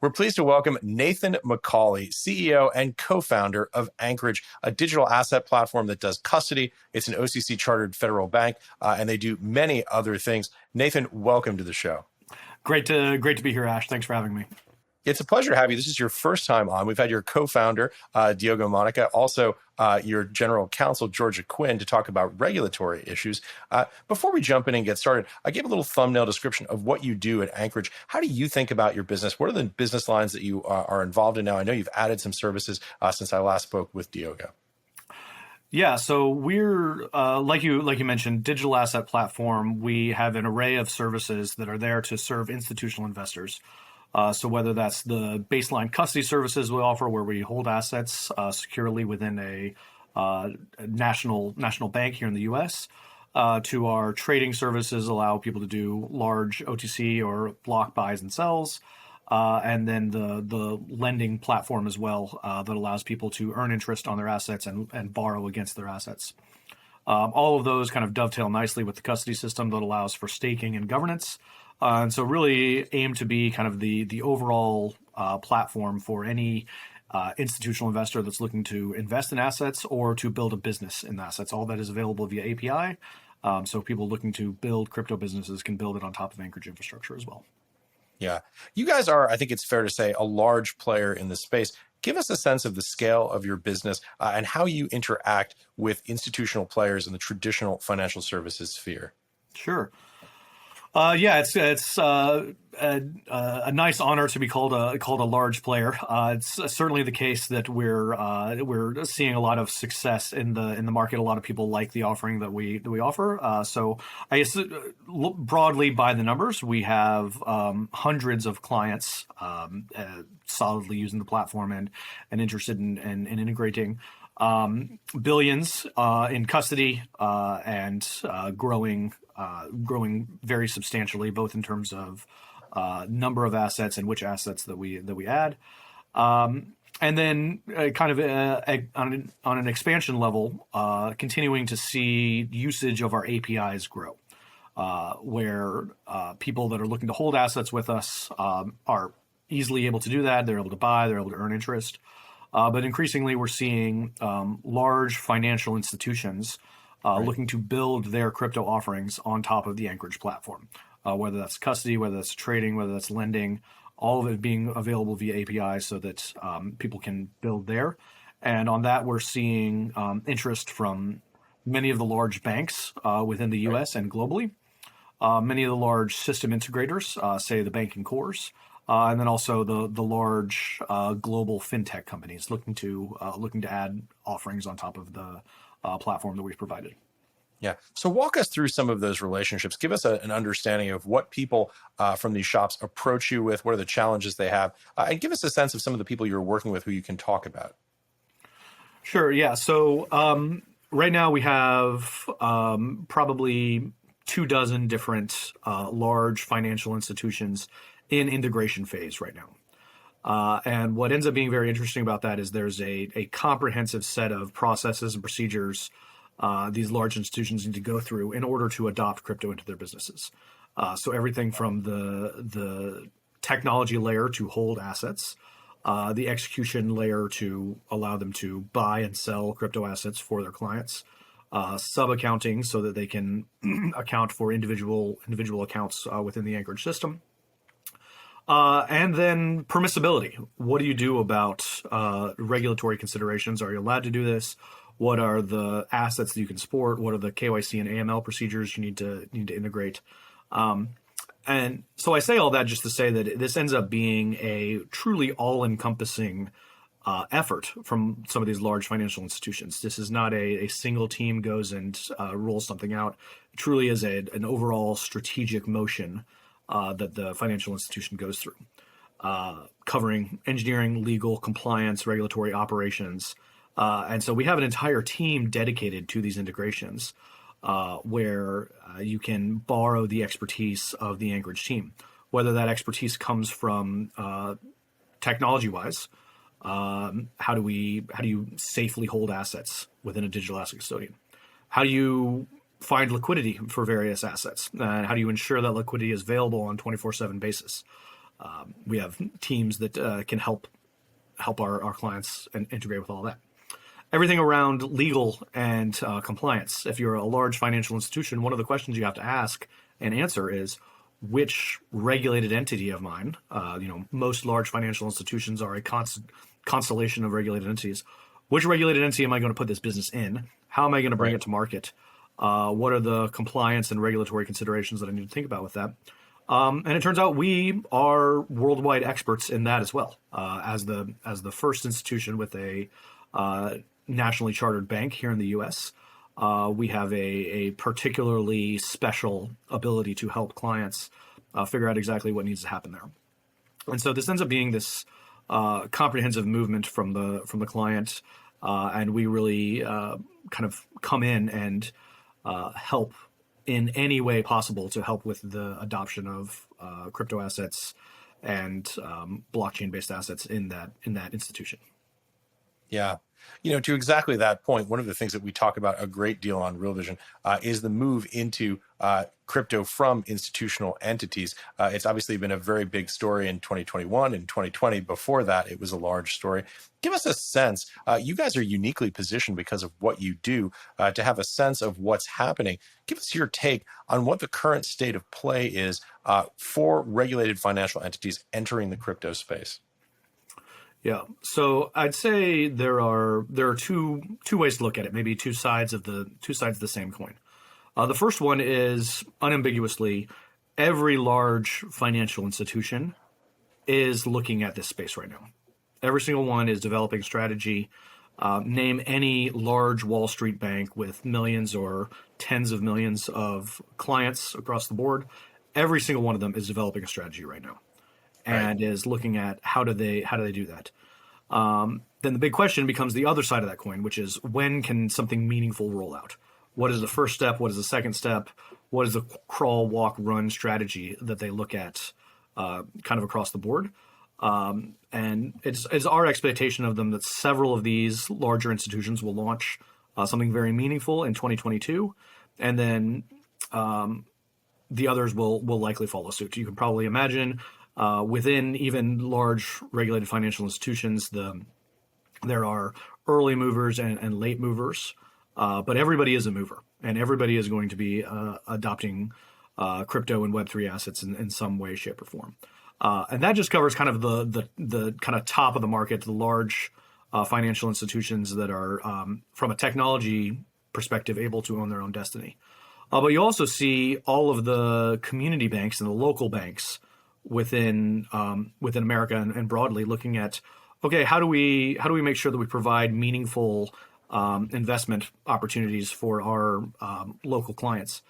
We're pleased to welcome Nathan McCauley, CEO and co-founder of Anchorage, a digital asset platform that does custody. It's an OCC-chartered federal bank, and they do many other things. Nathan, welcome to the show. Great to be here, Ash. Thanks for having me. It's a pleasure to have you. This is your first time on. We've had your co-founder, Diogo Monica, also your general counsel, Georgia Quinn, to talk about regulatory issues. Before we jump in and get started, I gave a little thumbnail description of what you do at Anchorage. How do you think about your business? What are the business lines that you are involved in now? I know you've added some services since I last spoke with Diogo. Yeah, so we're like you mentioned, digital asset platform. We have an array of services that are there to serve institutional investors. So whether that's the baseline custody services we offer, where we hold assets securely within a national bank here in the U.S., to our trading services, allow people to do large OTC or block buys and sells, and then the lending platform as well that allows people to earn interest on their assets and borrow against their assets. All of those kind of dovetail nicely with the custody system that allows for staking and governance. And so really aim to be kind of the overall platform for any institutional investor that's looking to invest in assets or to build a business in assets. All that is available via API. So people looking to build crypto businesses can build it on top of Anchorage infrastructure as well. Yeah. You guys are, I think it's fair to say, a large player in the space. Give us a sense of the scale of your business and how you interact with institutional players in the traditional financial services sphere. Sure. Yeah, it's a nice honor to be called a large player. It's certainly the case that we're seeing a lot of success in the market. A lot of people like the offering that we offer. So I guess broadly by the numbers, we have hundreds of clients solidly using the platform and interested in integrating. Billions in custody and growing very substantially, both in terms of number of assets and which assets that we add, and then kind of on an expansion level, continuing to see usage of our APIs grow, where people that are looking to hold assets with us are easily able to do that. They're able to buy, they're able to earn interest. But increasingly, we're seeing large financial institutions looking to build their crypto offerings on top of the Anchorage platform, whether that's custody, whether that's trading, whether that's lending, all of it being available via API so that people can build there. And on that, we're seeing interest from many of the large banks within the U.S. and globally, many of the large system integrators, say the banking cores. And then also the large global fintech companies looking to add offerings on top of the platform that we've provided. Yeah. So walk us through some of those relationships. Give us an understanding of what people from these shops approach you with, what are the challenges they have, and give us a sense of some of the people you're working with who you can talk about. Sure. Yeah. So right now we have probably 24 different large financial institutions in integration phase right now. And what ends up being very interesting about that is there's a comprehensive set of processes and procedures these large institutions need to go through in order to adopt crypto into their businesses. So everything from the technology layer to hold assets, the execution layer to allow them to buy and sell crypto assets for their clients, sub-accounting so that they can account for individual accounts within the Anchorage system. And then permissibility. What do you do about regulatory considerations? Are you allowed to do this? What are the assets that you can support? What are the KYC and AML procedures you need to integrate? And so I say all that just to say that this ends up being a truly all-encompassing effort from some of these large financial institutions. This is not a single team goes and rolls something out. It truly is an overall strategic motion that the financial institution goes through, covering engineering, legal, compliance, regulatory operations. And so we have an entire team dedicated to these integrations where you can borrow the expertise of the Anchorage team, whether that expertise comes from technology-wise. How do you safely hold assets within a digital asset custodian? How do you find liquidity for various assets? How do you ensure that liquidity is available on a 24/7 basis? We have teams that can help our clients and integrate with all that. Everything around legal and compliance. If you're a large financial institution, one of the questions you have to ask and answer is, which regulated entity of mine, most large financial institutions are a constellation of regulated entities. Which regulated entity am I going to put this business in? How am I going to bring it to market? What are the compliance and regulatory considerations that I need to think about with that? And it turns out we are worldwide experts in that as well. As the first institution with a nationally chartered bank here in the U.S., we have a particularly special ability to help clients figure out exactly what needs to happen there. And so this ends up being this comprehensive movement from the client, and we really kind of come in and help in any way possible to help with the adoption of crypto assets and blockchain-based assets in that institution. Yeah. To exactly that point, one of the things that we talk about a great deal on Real Vision is the move into crypto from institutional entities. It's obviously been a very big story in 2021 and 2020. Before that, it was a large story. Give us a sense. You guys are uniquely positioned because of what you do to have a sense of what's happening. Give us your take on what the current state of play is for regulated financial entities entering the crypto space. Yeah. So I'd say there are two ways to look at it, maybe two sides of the same coin. The first one is unambiguously every large financial institution is looking at this space right now. Every single one is developing strategy. Name any large Wall Street bank with millions or tens of millions of clients across the board. Every single one of them is developing a strategy right now. And is looking at how do they do that. Then the big question becomes the other side of that coin, which is when can something meaningful roll out? What is the first step? What is the second step? What is the crawl, walk, run strategy that they look at kind of across the board? And it's our expectation of them that several of these larger institutions will launch something very meaningful in 2022, and then the others will likely follow suit. You can probably imagine within even large regulated financial institutions, there are early movers and late movers, but everybody is a mover, and everybody is going to be adopting crypto and Web3 assets in some way, shape, or form. And that just covers kind of the kind of top of the market, the large financial institutions that are, from a technology perspective, able to own their own destiny. But you also see all of the community banks and the local banks within America and broadly looking at, okay, how do we make sure that we provide meaningful investment opportunities for our local clients,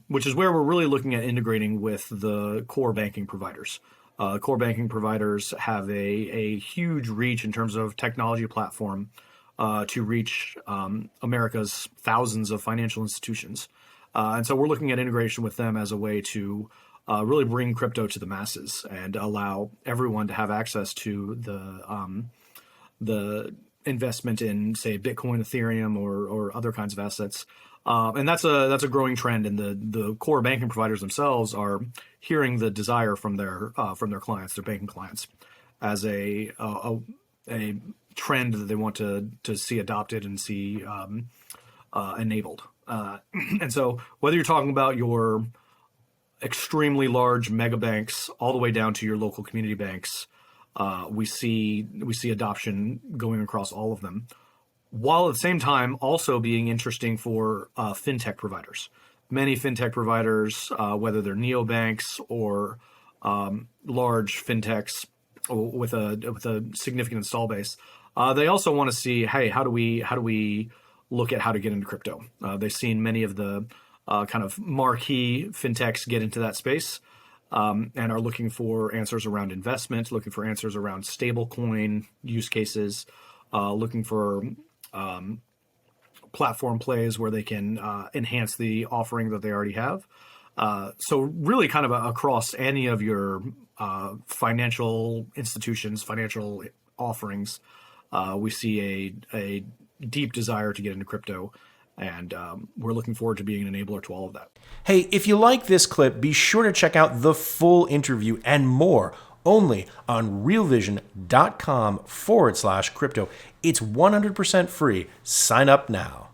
which is where we're really looking at integrating with the core banking providers. Core banking providers have a huge reach in terms of technology platform to reach America's thousands of financial institutions. And so we're looking at integration with them as a way to really bring crypto to the masses and allow everyone to have access to the investment in, say, Bitcoin, Ethereum, or other kinds of assets. And that's a growing trend, and the core banking providers themselves are hearing the desire from their clients, their banking clients, as a trend that they want to see adopted and see enabled. And so whether you're talking about your extremely large mega banks all the way down to your local community banks, we see adoption going across all of them, while at the same time also being interesting for fintech providers. Many fintech providers, whether they're neobanks or large fintechs with a significant install base, they also want to see, hey, how do we look at how to get into crypto? They've seen many of the kind of marquee fintechs get into that space and are looking for answers around investment, looking for answers around stablecoin use cases, looking for platform plays where they can enhance the offering that they already have. So really kind of across any of your financial institutions, financial offerings, we see a deep desire to get into crypto. And we're looking forward to being an enabler to all of that. Hey, if you like this clip, be sure to check out the full interview and more only on realvision.com/crypto. It's 100% free. Sign up now.